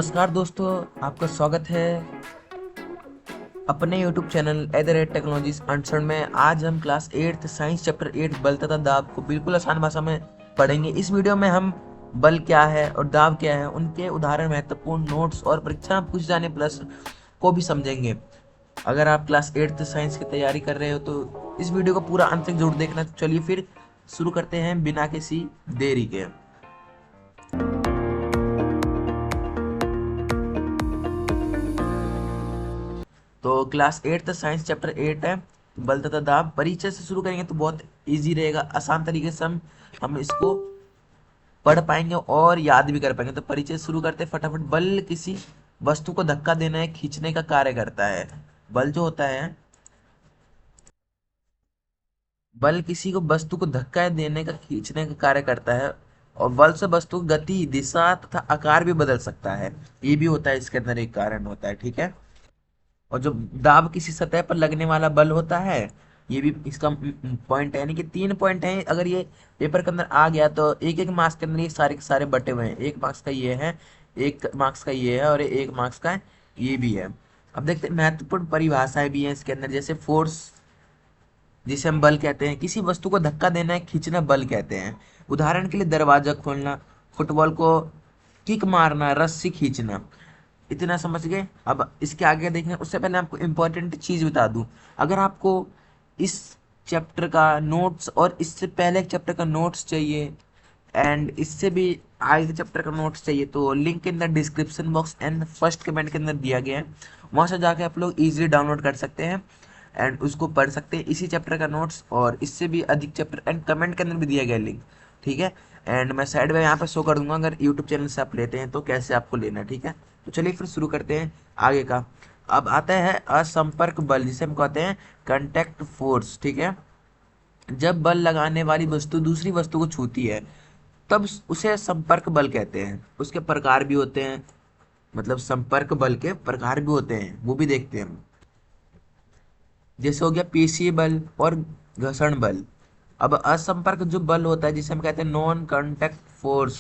नमस्कार दोस्तों, आपका स्वागत है अपने YouTube चैनल @टेक्नोलॉजीज अनसर्ड में। आज हम क्लास 8 साइंस चैप्टर 8 बल तथा दाब को बिल्कुल आसान भाषा में पढ़ेंगे। इस वीडियो में हम बल क्या है और दाब क्या है, उनके उदाहरण, महत्वपूर्ण नोट्स और परीक्षा में पूछे जाने प्रश्न को भी समझेंगे। अगर आप क्लास 8 साइंस की तैयारी कर रहे हो तो इस वीडियो को पूरा अंत तक जरूर देखना। तो चलिए फिर शुरू करते हैं बिना किसी देरी के। तो क्लास 8 साइंस चैप्टर 8 है बल तथा दाब। परिचय से शुरू करेंगे तो बहुत इजी रहेगा, आसान तरीके से हम इसको पढ़ पाएंगे और याद भी कर पाएंगे। तो परिचय शुरू करते हैं फटाफट। बल किसी वस्तु को धक्का देना है, खींचने का कार्य करता है। बल जो होता है, बल किसी को वस्तु को धक्का देने का, खींचने का कार्य करता है। और बल से वस्तु की गति, दिशा तथा आकार भी बदल सकता है। ये भी होता है, इसके अंदर एक कारण होता है, ठीक है। और जो दाब किसी सतह पर लगने वाला बल होता है, ये भी इसका पॉइंट है। यानी कि 3 पॉइंट है। अगर ये पेपर के अंदर आ गया तो एक एक मार्क्स के अंदर ये सारे के सारे बटे हुए हैं। 1 मार्क्स का ये है, 1 मार्क्स का ये है और 1 मार्क्स का ये भी है। अब देखते हैं महत्वपूर्ण परिभाषाएं भी हैं इसके अंदर, जैसे फोर्स जिसे हम बल कहते हैं। किसी वस्तु को धक्का देना है, खींचना बल कहते हैं। उदाहरण के लिए दरवाजा खोलना, फुटबॉल को किक मारना, रस्सी खींचना। इतना समझ गए। अब इसके आगे देखने उससे पहले आपको इम्पोर्टेंट चीज बता दूं। अगर आपको इस चैप्टर का नोट्स और इससे पहले एक चैप्टर का नोट्स चाहिए एंड इससे भी आगे के चैप्टर का नोट्स चाहिए तो link in the description box and first comment के अंदर दिया गया है। वहां से जाके आप लोग इजीली डाउनलोड कर सकते हैं एंड उसको पढ़ सकते हैं, इसी चैप्टर का नोट्स और इससे भी अधिक चैप्टर। एंड कमेंट के अंदर भी दिया गया लिंक, ठीक है। एंड मैं साइड में यहाँ पे शो कर दूंगा अगर यूट्यूब चैनल से आप लेते हैं तो कैसे आपको लेना है, ठीक है। तो चलिए फिर शुरू करते हैं आगे का। अब आता है असंपर्क बल, जिसे हम कहते हैं कंटेक्ट फोर्स, ठीक है। जब बल लगाने वाली वस्तु दूसरी वस्तु को छूती है तब उसे संपर्क बल कहते हैं। उसके प्रकार भी होते हैं, मतलब संपर्क बल के प्रकार भी होते हैं, वो भी देखते हैं हम। जैसे हो गया पेशीय बल और घर्षण बल। अब असंपर्क जो बल होता है, जिसे हम कहते हैं नॉन कांटेक्ट फोर्स,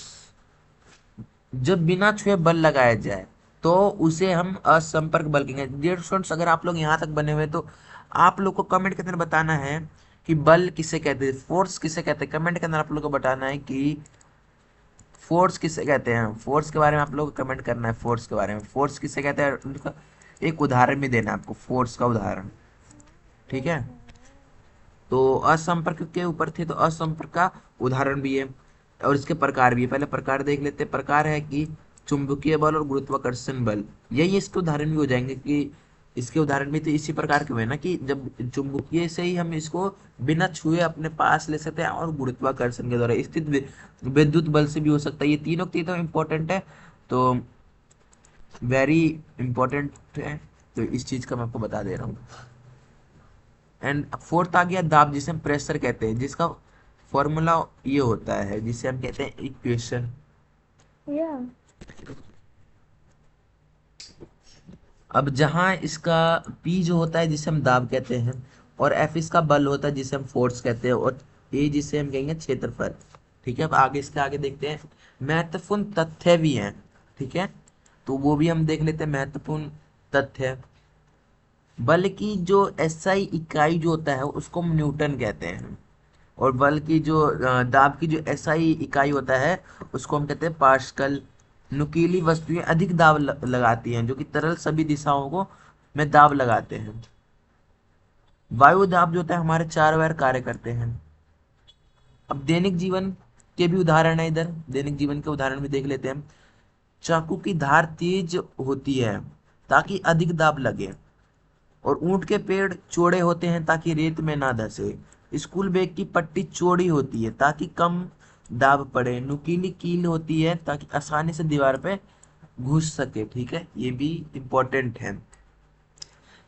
जब बिना छुए बल लगाया जाए तो उसे हम असंपर्क बल कहेंगे। डियर स्टूडेंट्स, अगर आप लोग यहाँ तक बने हुए तो आप लोग को कमेंट के अंदर बताना है कि बल किसे कहते हैं, फोर्स किसे कहते हैं। कमेंट के अंदर आप लोग को बताना है कि फोर्स किसे कहते हैं। फोर्स के बारे में आप लोग को कमेंट करना है, फोर्स के बारे में, फोर्स किसे कहते हैं, उनका एक उदाहरण भी देना है आपको, फोर्स का उदाहरण, ठीक है। तो असंपर्क के ऊपर थे तो असंपर्क का उदाहरण भी है और इसके प्रकार भी है। पहले प्रकार देख लेते हैं। प्रकार है कि चुंबकीय बल और गुरुत्वाकर्षण बल, यही इसके उदाहरण भी हो जाएंगे कि इसके उदाहरण भी तो इसी प्रकार के हुए ना, कि जब चुंबकीय से ही हम इसको बिना छुए अपने पास ले सकते हैं और गुरुत्वाकर्षण के द्वारा स्थित विद्युत बल से भी हो सकता है। ये तीनों इंपॉर्टेंट है, तो वेरी इंपॉर्टेंट है। तो इस चीज का मैं आपको बता दे रहा हूँ। एंड फोर्थ आ गया दाब, जिसे हम प्रेशर कहते हैं, जिसका फॉर्मूला ये होता है, जिसे हम कहते हैं इक्वेशन। अब जहां इसका P जो होता है जिसे हम दाब कहते हैं, और F इसका बल होता है जिसे हम फोर्स कहते हैं, और A जिसे हम कहेंगे क्षेत्रफल, ठीक है। अब आगे इसके आगे देखते हैं, महत्वपूर्ण तथ्य भी हैं, ठीक है। तो वो भी हम देख लेते हैं महत्वपूर्ण तथ्य। बल की जो एसआई इकाई जो होता है उसको हम न्यूटन कहते हैं, और बल की जो दाब की जो एसआई इकाई होता है उसको हम कहते हैं पास्कल। नुकीली वस्तुएं अधिक दाब लगाती हैं, जो कि तरल सभी दिशाओं को में दाब लगाते हैं। वायु दाब जो होता है हमारे चारों ओर कार्य करते हैं। अब दैनिक जीवन के भी उदाहरण है, इधर दैनिक जीवन के उदाहरण भी देख लेते हैं हम। चाकू की धार तेज होती है ताकि अधिक दाब लगे, और ऊंट के पेड़ चौड़े होते हैं ताकि रेत में ना धंसे। स्कूल बैग की पट्टी चौड़ी होती है ताकि कम दाब पड़े। नुकीली कील होती है ताकि आसानी से दीवार पे घुस सके, ठीक है। ये भी इम्पोर्टेंट है।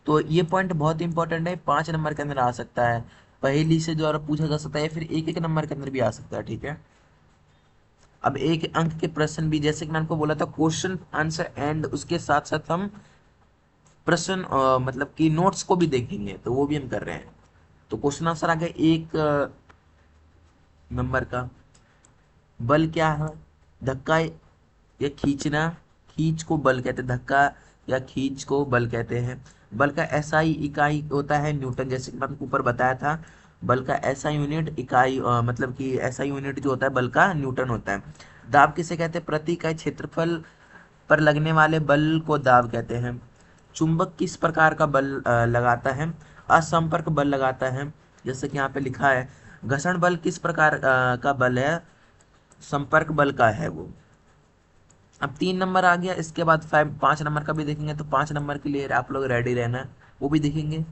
तो ये पॉइंट बहुत इंपॉर्टेंट है, 5 नंबर के अंदर आ सकता है, पहेली से द्वारा पूछा जा सकता है, फिर एक एक नंबर के अंदर भी आ सकता है, ठीक है। अब एक अंक के प्रश्न भी, जैसे कि मैंने आपको बोला था, क्वेश्चन आंसर एंड उसके साथ साथ हम प्रश्न मतलब कि नोट्स को भी देखेंगे, तो वो भी हम कर रहे हैं। तो क्वेश्चन आंसर आ गया 1 नंबर का। बल क्या है, धक्का या खींचना, खींच को बल कहते हैं, धक्का या खींच को बल कहते हैं। बल का एसआई इकाई होता है न्यूटन, जैसे कि मैंने ऊपर बताया था। बल का एसआई यूनिट इकाई मतलब कि एसआई यूनिट जो होता है बल का न्यूटन होता है। दाब किसे कहते हैं? प्रति इकाई क्षेत्रफल पर लगने वाले बल को दाब कहते हैं। चुंबक किस प्रकार का बल लगाता है? असंपर्क बल लगाता है। जैसे कि यहाँ पे लिखा है, घर्षण बल किस प्रकार का बल है? संपर्क बल का है वो। अब 3 नंबर आ गया, इसके बाद 5 नंबर का भी देखेंगे, तो 5 नंबर के लिए आप लोग रेडी रहना, वो भी देखेंगे।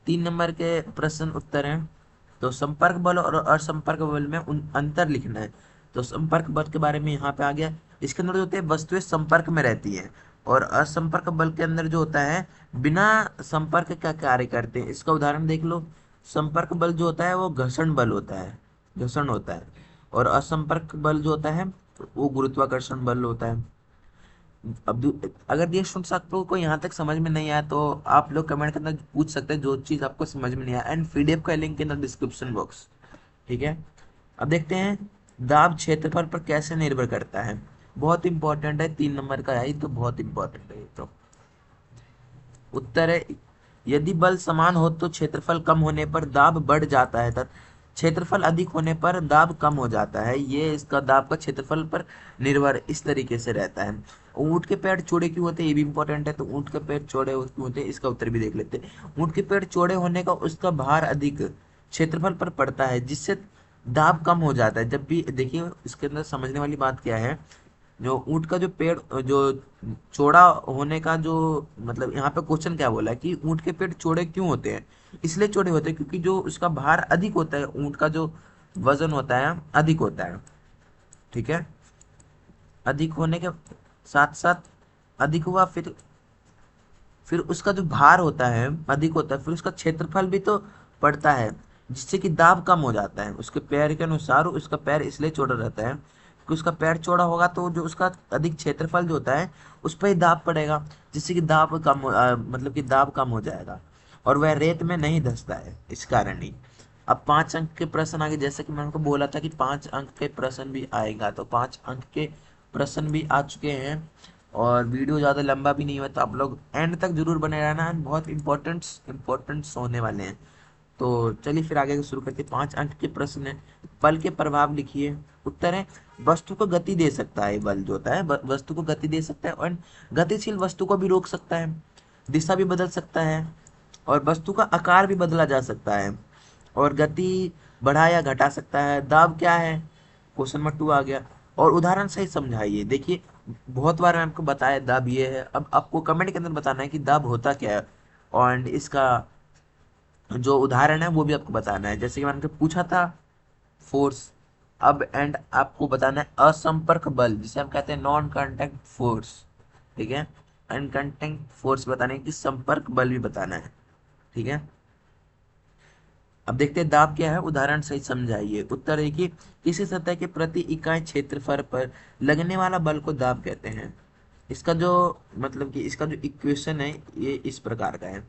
3 नंबर के प्रश्न उत्तर हैं। तो संपर्क बल और असंपर्क बल में अंतर लिखना है। तो संपर्क बल के बारे में यहाँ पे आ गया। इसके अंदर जो होते हैं वस्तुएं संपर्क में रहती हैं, और असंपर्क बल के अंदर जो होता है बिना संपर्क का कार्य करते हैं। इसका उदाहरण देख लो। संपर्क बल जो होता है वो घर्षण बल होता है, घर्षण होता है। और असंपर्क बल जो होता है वो गुरुत्वाकर्षण बल होता है। अगर ये सुन आप लोगों को यहाँ तक समझ में नहीं आया तो आप लोग कमेंट के अंदर पूछ सकते हैं जो चीज़ आपको समझ में नहीं आया, एंड पीडीएफ का link in the description box. ठीक है, अब देखते हैं दाब क्षेत्रफल पर कैसे निर्भर करता है। बहुत इंपॉर्टेंट है, 3 नंबर का है, तो बहुत इंपॉर्टेंट है। तो उत्तर है, यदि बल समान हो तो क्षेत्रफल कम होने पर दाब बढ़ जाता है, तथा क्षेत्रफल अधिक होने पर दाब कम हो जाता है। ये इसका दाब का क्षेत्रफल पर निर्भर इस तरीके से रहता है। ऊंट के पैर चौड़े क्यों होते हैं, ये भी इंपॉर्टेंट है। तो ऊंट के पैर चौड़े क्यों होते हैं, इसका उत्तर भी देख लेते हैं। ऊंट के पैर चौड़े होने का उसका भार अधिक क्षेत्रफल पर पड़ता है, जिससे दाब कम हो जाता है। जब भी देखिए इसके अंदर समझने वाली बात क्या है, जो ऊंट का जो पेड़ जो चौड़ा होने का जो मतलब यहाँ पे क्वेश्चन क्या बोला है कि ऊंट के पेड़ चौड़े क्यों होते हैं? इसलिए चौड़े होते हैं क्योंकि जो उसका भार अधिक होता है, ऊंट का जो वजन होता है अधिक होता है। ठीक है, अधिक होने के साथ साथ अधिक हुआ, फिर उसका जो भार होता है अधिक होता है, फिर उसका क्षेत्रफल भी तो बढ़ता है, जिससे कि दाब कम हो जाता है। उसके पैर के अनुसार उसका पैर इसलिए चौड़ा रहता है कि उसका पैर चौड़ा होगा तो जो उसका अधिक क्षेत्रफल जो होता है उस पर ही दाब पड़ेगा, जिससे कि दाब कम मतलब कि दाब कम हो जाएगा, और वह रेत में नहीं धंसता है इस कारण ही। अब 5 अंक के प्रश्न आगे, जैसे कि मैंने आपको बोला था कि 5 अंक के प्रश्न भी आएगा, तो 5 अंक के प्रश्न भी आ चुके हैं। और वीडियो ज़्यादा लंबा भी नहीं हुआ, तो आप लोग एंड तक जरूर बने रहना है, बहुत इंपॉर्टेंट्स होने वाले हैं। तो चलिए फिर आगे शुरू करते हैं। 5 अंक के प्रश्न है, बल के प्रभाव लिखिए। उत्तर है, वस्तु को गति दे सकता है, बल जो होता है वस्तु को गति दे सकता है, और गतिशील वस्तु को भी रोक सकता है, दिशा भी बदल सकता है, और वस्तु का आकार भी बदला जा सकता है, और गति बढ़ा या घटा सकता है। दाब क्या है? क्वेश्चन नंबर 2 आ गया। और उदाहरण सहित समझाइए। देखिए बहुत बार मैंने आपको बताया दाब ये है, अब आपको कमेंट के अंदर बताना है कि दाब होता क्या है, और इसका जो उदाहरण है वो भी आपको बताना है। जैसे कि मैंने आपको पूछा था फोर्स, अब एंड आपको बताना है असंपर्क बल, जिसे हम कहते हैं नॉन कांटेक्ट फोर्स। ठीक है, अनकंटेक्ट फोर्स बताने की, संपर्क बल भी बताना है। ठीक है, अब देखते हैं दाब क्या है, उदाहरण सहित समझाइए। उत्तर देखिए, किसी सतह के प्रति इकाई क्षेत्रफल पर लगने वाला बल को दाब कहते हैं। इसका जो मतलब कि इसका जो इक्वेशन है ये इस प्रकार का है।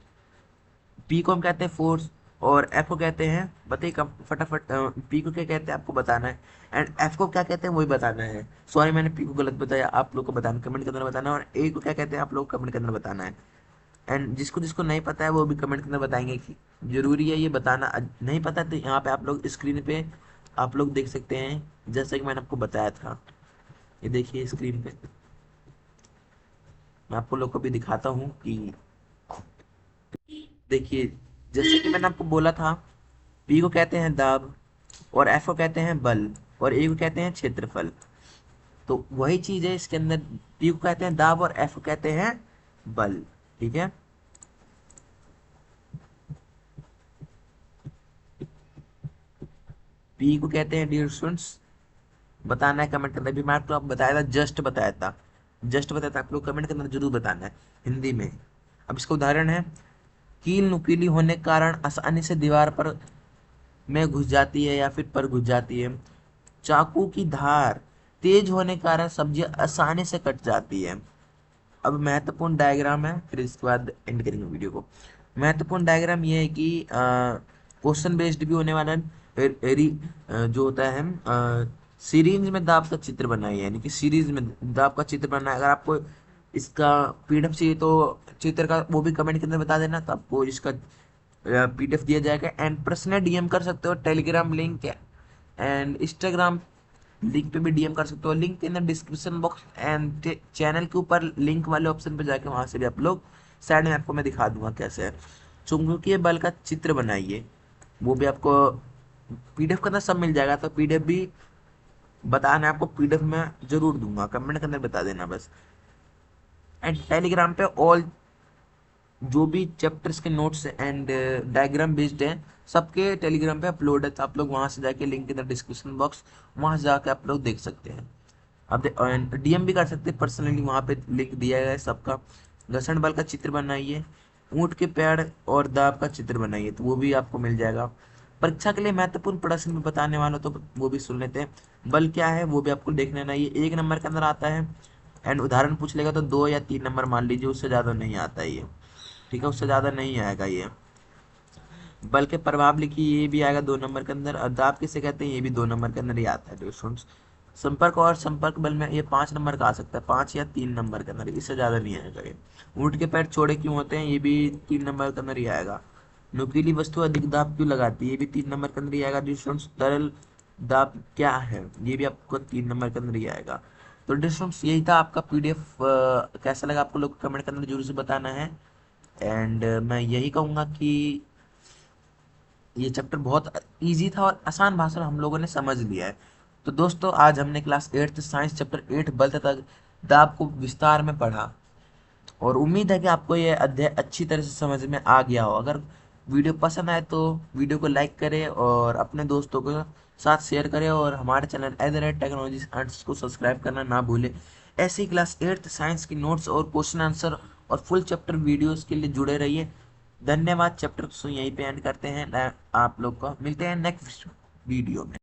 पी को हम कहते हैं फोर्स, और एफ को कहते हैं, बताइए कम फटाफट, पी को क्या कहते हैं आपको बताना है, एंड एफ को क्या कहते हैं वही बताना है। सॉरी मैंने पी को गलत बताया, आप लोग को बताना, कमेंट के अंदर बताना है, और ए को क्या कहते हैं आप लोग कमेंट के अंदर बताना है। एंड जिसको जिसको नहीं पता है वो भी कमेंट के अंदर बताएंगे कि जरूरी है ये बताना। नहीं पता तो यहाँ पे आप लोग स्क्रीन पे आप लोग देख सकते हैं, जैसे कि मैंने आपको बताया था। ये देखिए स्क्रीन पे मैं आपको लोग को भी दिखाता हूँ कि देखिए, जैसे कि मैंने आपको बोला था, पी को कहते हैं दाब, और एफ को कहते हैं बल, और ए को कहते हैं क्षेत्रफल। तो वही चीज है इसके अंदर, पी को कहते हैं दाब और एफ को कहते हैं बल। ठीक है, पी को कहते हैं डियर स्टूडेंट्स, बताना है कमेंट के अंदर भी। मैं आपको बताया था, जस्ट बताया था, आप लोग कमेंट के अंदर जरूर बताना है हिंदी में। अब इसका उदाहरण है, कील नुकीली होने के कारण आसानी से दीवार पर में घुस जाती है या फिर पर घुस जाती है। चाकू की धार तेज होने के कारण सब्जियां आसानी से कट जाती है। अब महत्वपूर्ण डायग्राम है, फिर इसके बाद एंड करेंगे वीडियो को। महत्वपूर्ण डायग्राम ये है कि क्वेश्चन बेस्ड भी होने वाला है। जो होता है सीरीज में दाब का चित्र बनाइए, यानी कि सीरीज में दाब का चित्र बनाना है। अगर आपको इसका पीडीएफ चाहिए तो चित्र का वो भी कमेंट के अंदर बता देना, तो आपको इसका पीडीएफ दिया जाएगा। एंड पर्सनल डीएम कर सकते हो, Telegram link and Instagram link पे भी डीएम कर सकते हो, link in the description box and channel के ऊपर लिंक वाले ऑप्शन पे जाके वहां से भी आप लोग, साइड में आपको मैं दिखा दूंगा कैसे है। चुंबकीय बल का चित्र बनाइए, वो भी आपको पीडीएफ के अंदर सब मिल जाएगा, तो पीडीएफ भी बताना है आपको, पीडीएफ में जरूर दूंगा, कमेंट के अंदर बता देना बस। एंड टेलीग्राम पे ऑल जो भी चैप्टर्स के नोट्स एंड डायग्राम बेस्ड हैं सबके टेलीग्राम पे अपलोड है, तो आप लोग वहां से जाके link in the description box, वहां से जाके आप लोग देख सकते हैं। आप डीएम भी कर सकते हैं पर्सनली, वहां पे लिंक दिया गया है सबका। घर्षण बल का चित्र बनाइए, ऊंट के पैर और दाब का चित्र बनाइए, तो वो भी आपको मिल जाएगा। परीक्षा के लिए महत्वपूर्ण प्रश्न में बताने वाला, तो वो भी सुन लेते हैं। बल क्या है वो भी आपको देख लेना, ये 1 नंबर के अंदर आता है। एंड उदाहरण पूछ लेगा तो 2 या 3 नंबर मान लीजिए, उससे ज़्यादा नहीं आता है ये, ठीक है, उससे ज़्यादा नहीं आएगा ये। बल के प्रभाव लिखिए, ये भी आएगा 2 नंबर के अंदर। और दाब किसे कहते हैं, ये भी 2 नंबर के अंदर ही आता है स्टूडेंट्स। संपर्क और संपर्क बल में ये 5 नंबर का आ सकता है, 5 या 3 नंबर के अंदर, इससे ज़्यादा नहीं आएगा ये। ऊँट के पैर चौड़े क्यों होते हैं, ये भी 3 नंबर के अंदर ही आएगा। नुकीली वस्तु अधिक दाब क्यों लगाती है, ये भी 3 नंबर के अंदर ही आएगा स्टूडेंट्स। तरल दाब क्या है, ये भी आपको 3 नंबर के अंदर ही आएगा। तो स्टूडेंट्स यही था आपका पीडीएफ, कैसा लगा आपको लोग कमेंट के अंदर जरूर से बताना है। एंड मैं यही कहूँगा कि ये चैप्टर बहुत इजी था और आसान भाषा में हम लोगों ने समझ लिया है। तो दोस्तों आज हमने क्लास 8 साइंस चैप्टर 8 बल तथा दाब को विस्तार में पढ़ा, और उम्मीद है कि आपको ये अध्याय अच्छी तरह से समझ में आ गया हो। अगर वीडियो पसंद आए तो वीडियो को लाइक करें और अपने दोस्तों के साथ शेयर करें, और हमारे चैनल @टेक्नोलॉजी आर्ट्स को सब्सक्राइब करना ना भूलें। ऐसी क्लास 8 साइंस की नोट्स और क्वेश्चन आंसर और फुल चैप्टर वीडियोस के लिए जुड़े रहिए। धन्यवाद। चैप्टर को यहीं पे एंड करते हैं, आप लोग को मिलते हैं नेक्स्ट वीडियो में।